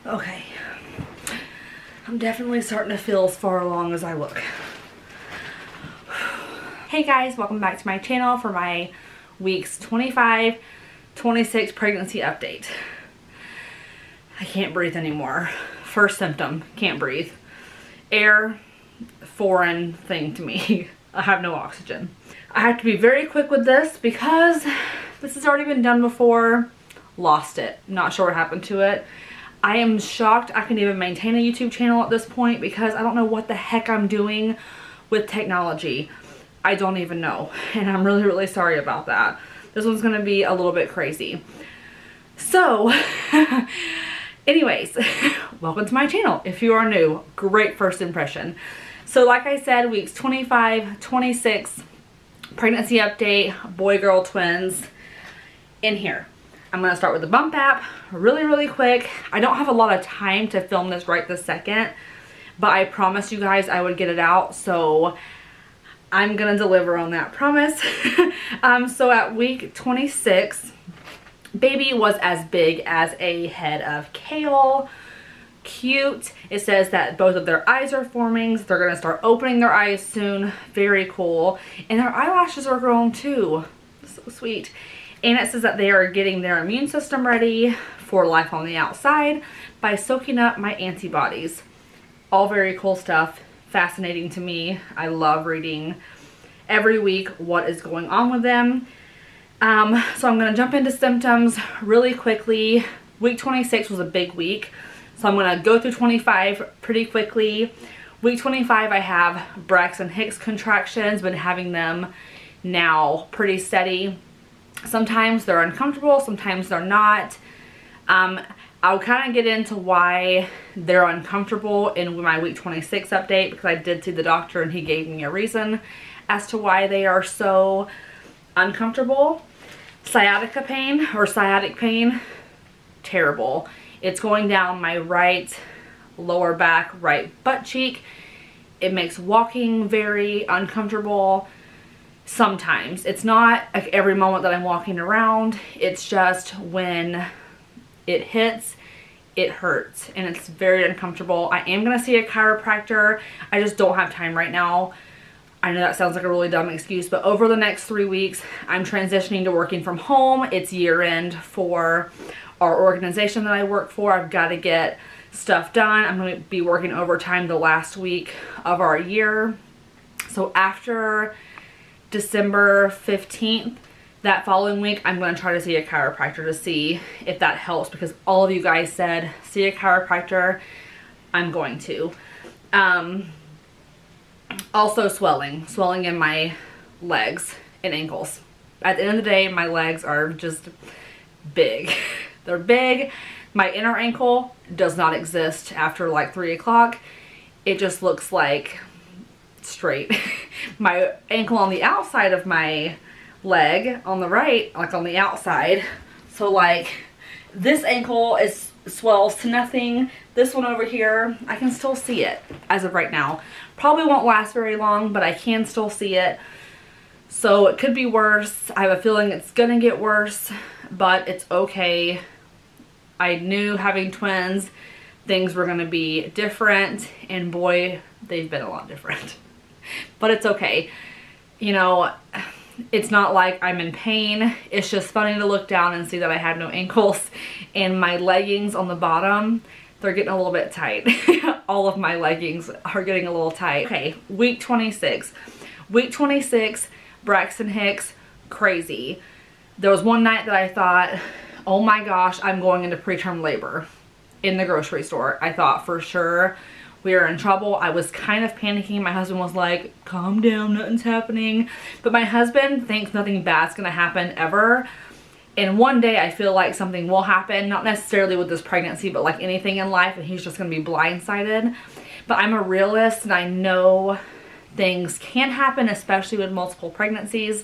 Okay. I'm definitely starting to feel as far along as I look. Hey guys, welcome back to my channel for my weeks 25, 26 pregnancy update. I can't breathe anymore. First symptom, can't breathe. Air, foreign thing to me. I have no oxygen. I have to be very quick with this because this has already been done before. Lost it. Not sure what happened to it. I am shocked I can even maintain a YouTube channel at this point because I don't know what the heck I'm doing with technology. I don't even know. And I'm really, really sorry about that. This one's going to be a little bit crazy. So, anyways, welcome to my channel. If you are new, great first impression. So like I said, weeks 25, 26, pregnancy update, boy-girl twins in here. I'm going to start with the bump app really, really quick. I don't have a lot of time to film this right this second, but I promised you guys I would get it out, so I'm going to deliver on that promise. So at week 26, baby was as big as a head of kale. Cute. It says that both of their eyes are forming. So they're going to start opening their eyes soon. Very cool. And their eyelashes are growing too. So sweet. And it says that they are getting their immune system ready for life on the outside by soaking up my antibodies. All very cool stuff. Fascinating to me. I love reading every week what is going on with them. So I'm going to jump into symptoms really quickly. Week 26 was a big week. So I'm going to go through 25 pretty quickly. Week 25 I have Braxton Hicks contractions. Been having them now pretty steady. Sometimes they're uncomfortable, sometimes they're not. I'll kind of get into why they're uncomfortable in my week 26 update because I did see the doctor and he gave me a reason as to why they are so uncomfortable. Sciatica pain or sciatic pain, terrible. It's going down my right lower back, right butt cheek. It makes walking very uncomfortable. Sometimes. It's not like every moment that I'm walking around. It's just when it hits, it hurts and it's very uncomfortable. I am going to see a chiropractor. I just don't have time right now. I know that sounds like a really dumb excuse, but over the next 3 weeks, I'm transitioning to working from home. It's year end for our organization that I work for. I've got to get stuff done. I'm going to be working overtime the last week of our year. So after December 15th, that following week, I'm going to try to see a chiropractor to see if that helps because all of you guys said, see a chiropractor. I'm going to. Also swelling in my legs and ankles. At the end of the day, my legs are just big. They're big. My inner ankle does not exist after like 3 o'clock. It just looks like straight. My ankle on the outside of my leg on the right, like on the outside, so like this ankle swells to nothing. This one over here, I can still see it as of right now. Probably won't last very long, but I can still see it, so it could be worse. I have a feeling it's gonna get worse, but it's okay. I knew having twins things were gonna be different, and boy, they've been a lot different. But it's okay. You know, it's not like I'm in pain. It's just funny to look down and see that I have no ankles. And my leggings on the bottom, they're getting a little bit tight. All of my leggings are getting a little tight. Okay, week 26. Week 26, Braxton Hicks, crazy. There was one night that I thought, oh my gosh, I'm going into preterm labor in the grocery store. I thought for sure we were in trouble. I was kind of panicking. My husband was like, calm down, nothing's happening. But my husband thinks nothing bad's gonna happen ever. And one day I feel like something will happen, not necessarily with this pregnancy, but like anything in life, and he's just gonna be blindsided. But I'm a realist and I know things can happen, especially with multiple pregnancies.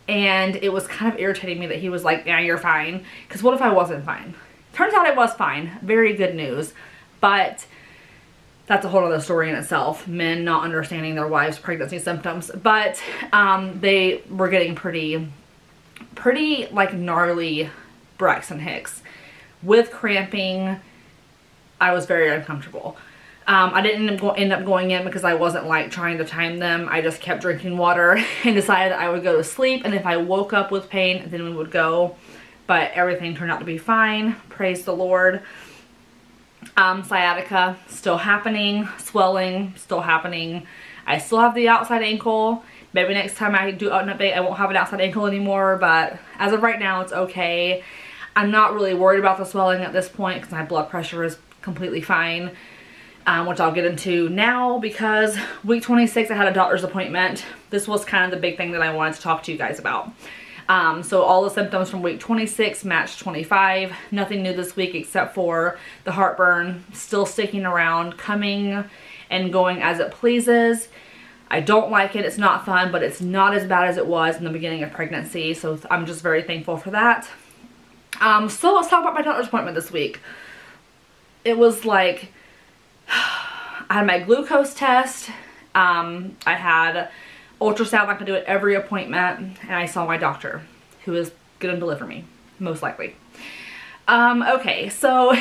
And it was kind of irritating me that he was like, yeah, you're fine. Because what if I wasn't fine? Turns out I was fine. Very good news. But that's a whole other story in itself. Men not understanding their wives' pregnancy symptoms. But they were getting pretty like gnarly Braxton Hicks with cramping I was very uncomfortable. I didn't end up going in because I wasn't like trying to time them. I just kept drinking water and decided I would go to sleep, and if I woke up with pain, then we would go. But everything turned out to be fine. Praise the Lord. Sciatica still happening. Swelling still happening. I still have the outside ankle. Maybe next time I do an update, I won't have an outside ankle anymore, but as of right now, it's okay. I'm not really worried about the swelling at this point because my blood pressure is completely fine. Which I'll get into now, because week 26 I had a doctor's appointment. This was kind of the big thing that I wanted to talk to you guys about. So all the symptoms from week 26 matched 25. Nothing new this week except for the heartburn still sticking around, coming and going as it pleases. I don't like it. It's not fun, but it's not as bad as it was in the beginning of pregnancy. So I'm just very thankful for that. So let's talk about my doctor's appointment this week. It was like, I had my glucose test, I had ultrasound. I could do it every appointment, and I saw my doctor, who is gonna deliver me, most likely. Okay, so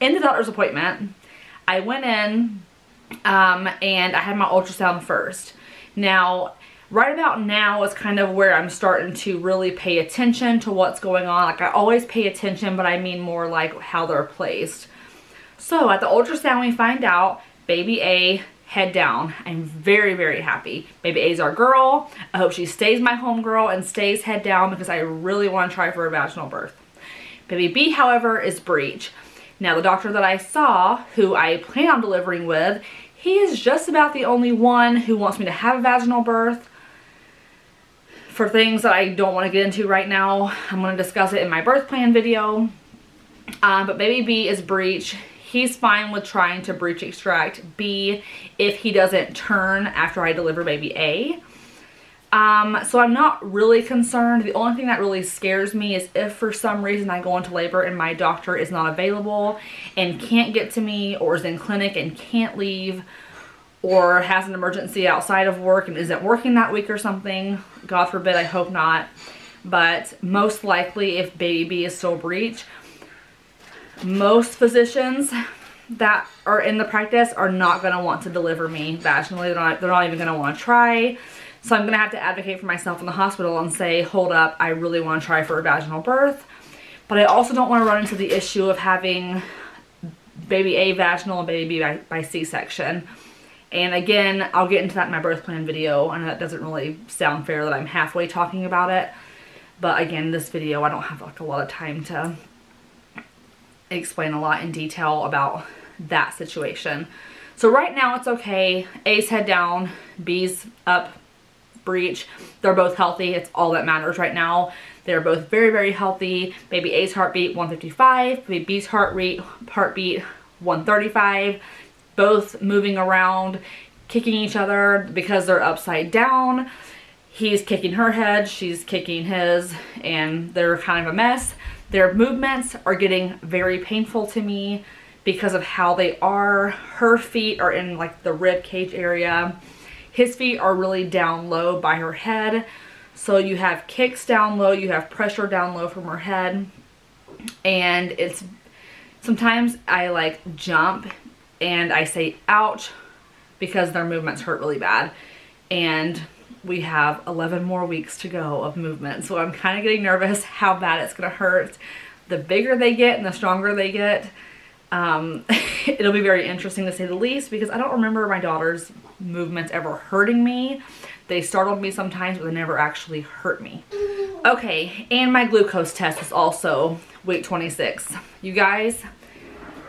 in the doctor's appointment, I went in, and I had my ultrasound first. Now, right about now is kind of where I'm starting to really pay attention to what's going on. Like, I always pay attention, but I mean more like how they're placed. So at the ultrasound, we find out baby A, head down. I'm very, very happy. Baby A's our girl. I hope she stays my home girl and stays head down, because I really want to try for a vaginal birth. Baby B, however, is breech. Now, the doctor that I saw, who I plan on delivering with, he is just about the only one who wants me to have a vaginal birth. For things that I don't want to get into right now, I'm going to discuss it in my birth plan video. But baby B is breech. He's fine with trying to breech extract B if he doesn't turn after I deliver baby A. So I'm not really concerned. The only thing that really scares me is if for some reason I go into labor and my doctor is not available and can't get to me, or is in clinic and can't leave, or has an emergency outside of work and isn't working that week or something. God forbid, I hope not. But most likely, if baby B is still breech, most physicians that are in the practice are not going to want to deliver me vaginally. They're not even going to want to try. So I'm going to have to advocate for myself in the hospital and say, hold up, I really want to try for a vaginal birth. But I also don't want to run into the issue of having baby A vaginal and baby B by C-section. And again, I'll get into that in my birth plan video. I know that doesn't really sound fair that I'm halfway talking about it. But again, this video, I don't have like a lot of time to explain a lot in detail about that situation. So right now it's okay. A's head down, B's up, breech. They're both healthy. It's all that matters right now. They're both very, very healthy. Baby A's heartbeat 155, baby B's heartbeat 135. Both moving around, kicking each other because they're upside down. He's kicking her head, she's kicking his, and they're kind of a mess. Their movements are getting very painful to me because of how they are. Her feet are in like the rib cage area. His feet are really down low by her head. So you have kicks down low, you have pressure down low from her head. And it's, sometimes I like jump and I say ouch because their movements hurt really bad. And we have 11 more weeks to go of movement. So I'm kind of getting nervous how bad it's going to hurt. The bigger they get and the stronger they get, it'll be very interesting to say the least, because I don't remember my daughter's movements ever hurting me. They startled me sometimes, but they never actually hurt me. Okay, and my glucose test is also week 26. You guys,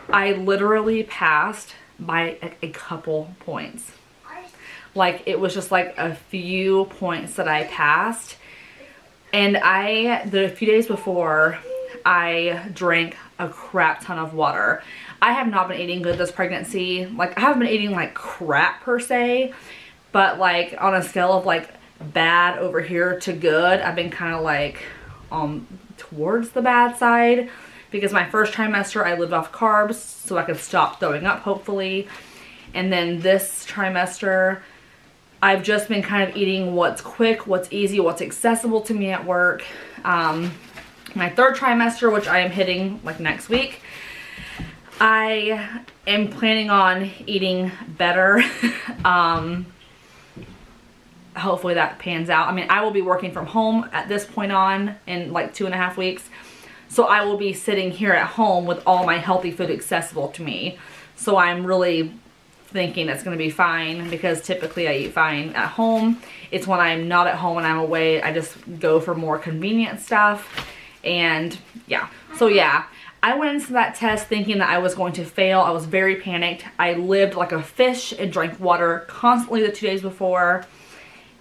I literally passed by a couple points. Like, it was just like a few points that I passed. And the few days before, I drank a crap ton of water. I have not been eating good this pregnancy. Like, I haven't been eating like crap per se, but like on a scale of like bad over here to good, I've been kind of like towards the bad side, because my first trimester I lived off carbs so I could stop throwing up, hopefully. And then this trimester, I've just been kind of eating what's quick, what's easy, what's accessible to me at work. My third trimester, which I am hitting like next week, I am planning on eating better. Hopefully that pans out. I mean, I will be working from home at this point on in like 2.5 weeks. So I will be sitting here at home with all my healthy food accessible to me. So I'm really thinking it's going to be fine, because typically I eat fine at home. It's when I'm not at home and I'm away, I just go for more convenient stuff. And yeah, so yeah, I went into that test thinking that I was going to fail. I was very panicked. I lived like a fish and drank water constantly the 2 days before.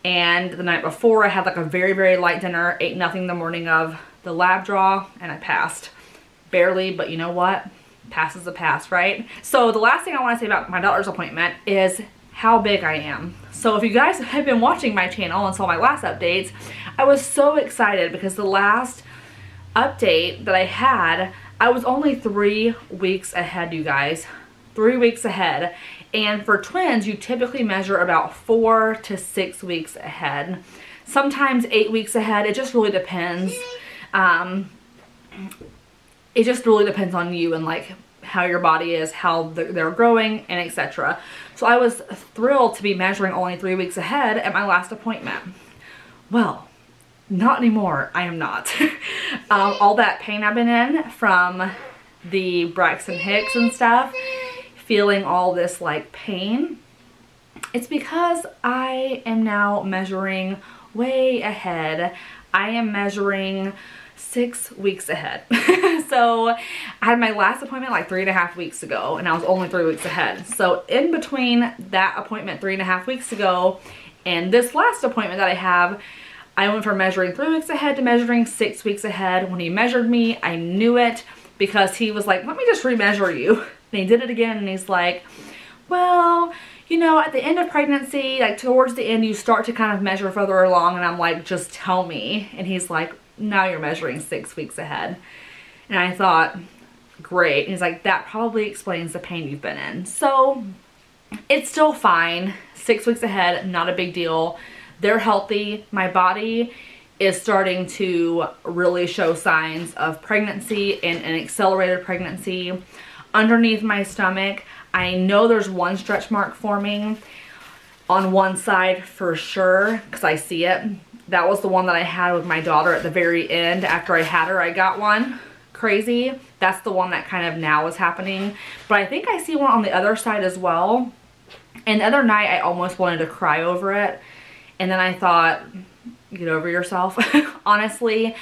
And the night before I had like a very, very light dinner, ate nothing the morning of the lab draw, and I passed. Barely, but you know what? Pass is a pass, right? So the last thing I want to say about my doctor's appointment is how big I am. So if you guys have been watching my channel and saw my last updates, I was so excited because the last update that I had, I was only 3 weeks ahead, you guys. 3 weeks ahead. And for twins, you typically measure about 4 to 6 weeks ahead. Sometimes 8 weeks ahead. It just really depends. It just really depends on you and like how your body is, how they're growing, and etc. So I was thrilled to be measuring only 3 weeks ahead at my last appointment. Well, not anymore. I am not. All that pain I've been in from the Braxton Hicks and stuff, feeling all this like pain, it's because I am now measuring way ahead. I am measuring 6 weeks ahead. So I had my last appointment like 3.5 weeks ago, and I was only 3 weeks ahead. So in between that appointment 3.5 weeks ago and this last appointment that I have, I went from measuring 3 weeks ahead to measuring 6 weeks ahead. When he measured me, I knew it, because he was like, let me just remeasure you. And he did it again, and he's like, well, you know, at the end of pregnancy, like towards the end, you start to kind of measure further along. And I'm like, just tell me. And he's like, now you're measuring 6 weeks ahead. And I thought, great. And he's like, that probably explains the pain you've been in. So it's still fine. 6 weeks ahead, not a big deal. They're healthy. My body is starting to really show signs of pregnancy and an accelerated pregnancy. Underneath my stomach, I know there's one stretch mark forming on one side for sure, because I see it. That was the one that I had with my daughter at the very end. After I had her, I got one. Crazy. That's the one that kind of now is happening. But I think I see one on the other side as well. And the other night, I almost wanted to cry over it. And then I thought, get over yourself. Honestly,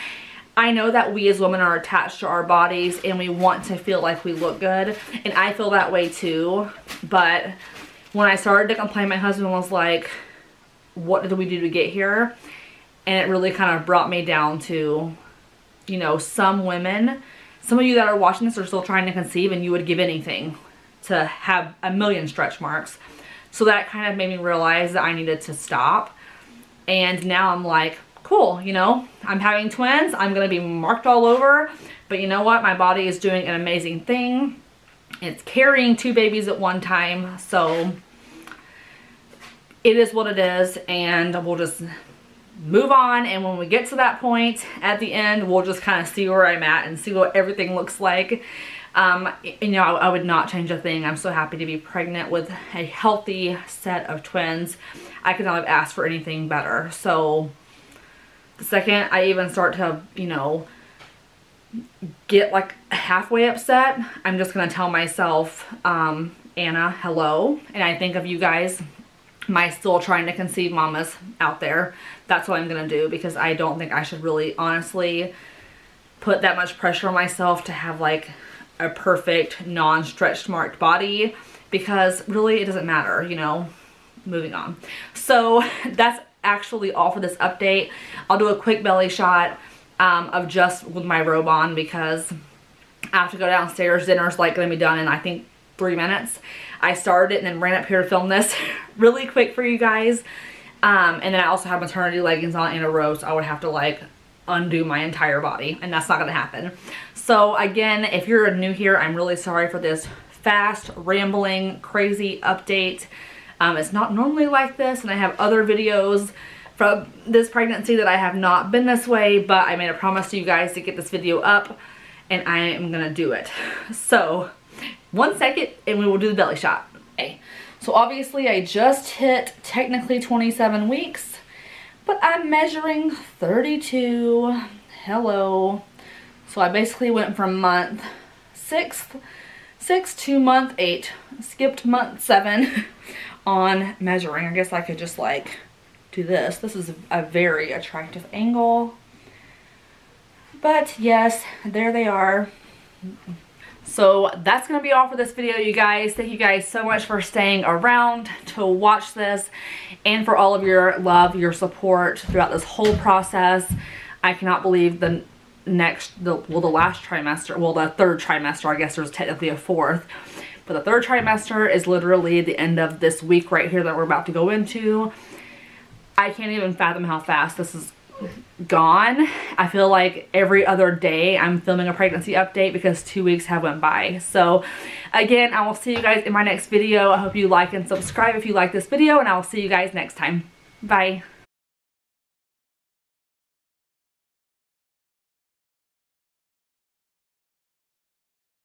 I know that we as women are attached to our bodies and we want to feel like we look good. And I feel that way too. But when I started to complain, my husband was like, what did we do to get here? And it really kind of brought me down to, you know, some women, some of you that are watching this are still trying to conceive, and you would give anything to have a million stretch marks. So that kind of made me realize that I needed to stop. And now I'm like, cool, you know, I'm having twins. I'm going to be marked all over. But you know what? My body is doing an amazing thing. It's carrying 2 babies at one time. So it is what it is. And we'll just move on. And when we get to that point at the end, we'll just kind of see where I'm at and see what everything looks like. You know, I would not change a thing. I'm so happy to be pregnant with a healthy set of twins. I could not have asked for anything better. So the second I even start to, you know, get like halfway upset, I'm just going to tell myself, Anna, hello. And I think of you guys, my still trying to conceive mamas out there. That's what I'm going to do, because I don't think I should really honestly put that much pressure on myself to have like a perfect non-stretched marked body, because really it doesn't matter, you know. Moving on. So that's actually all for this update. I'll do a quick belly shot of just with my robe on, because I have to go downstairs. Dinner's like going to be done in I think 3 minutes. I started it and then ran up here to film this really quick for you guys. And then I also have maternity leggings on and a robe, so I would have to like undo my entire body, and that's not going to happen. So again, if you're new here, I'm really sorry for this fast, rambling, crazy update. It's not normally like this, and I have other videos from this pregnancy that I have not been this way, but I made a promise to you guys to get this video up, and I am gonna do it. So 1 second and we will do the belly shot. Okay. So obviously I just hit technically 27 weeks, but I'm measuring 32. Hello. So I basically went from month 6 to month 8. Skipped month 7 on measuring. I guess I could just like do this. This is a very attractive angle. But yes, there they are. So that's going to be all for this video, you guys. Thank you guys so much for staying around to watch this and for all of your love, your support throughout this whole process. I cannot believe the last trimester, well, the third trimester, I guess there's technically a fourth, but the third trimester is literally the end of this week right here that we're about to go into. I can't even fathom how fast this is gone. I feel like every other day I'm filming a pregnancy update because 2 weeks have went by. So again, I will see you guys in my next video. I hope you like and subscribe if you like this video, and I will see you guys next time. Bye.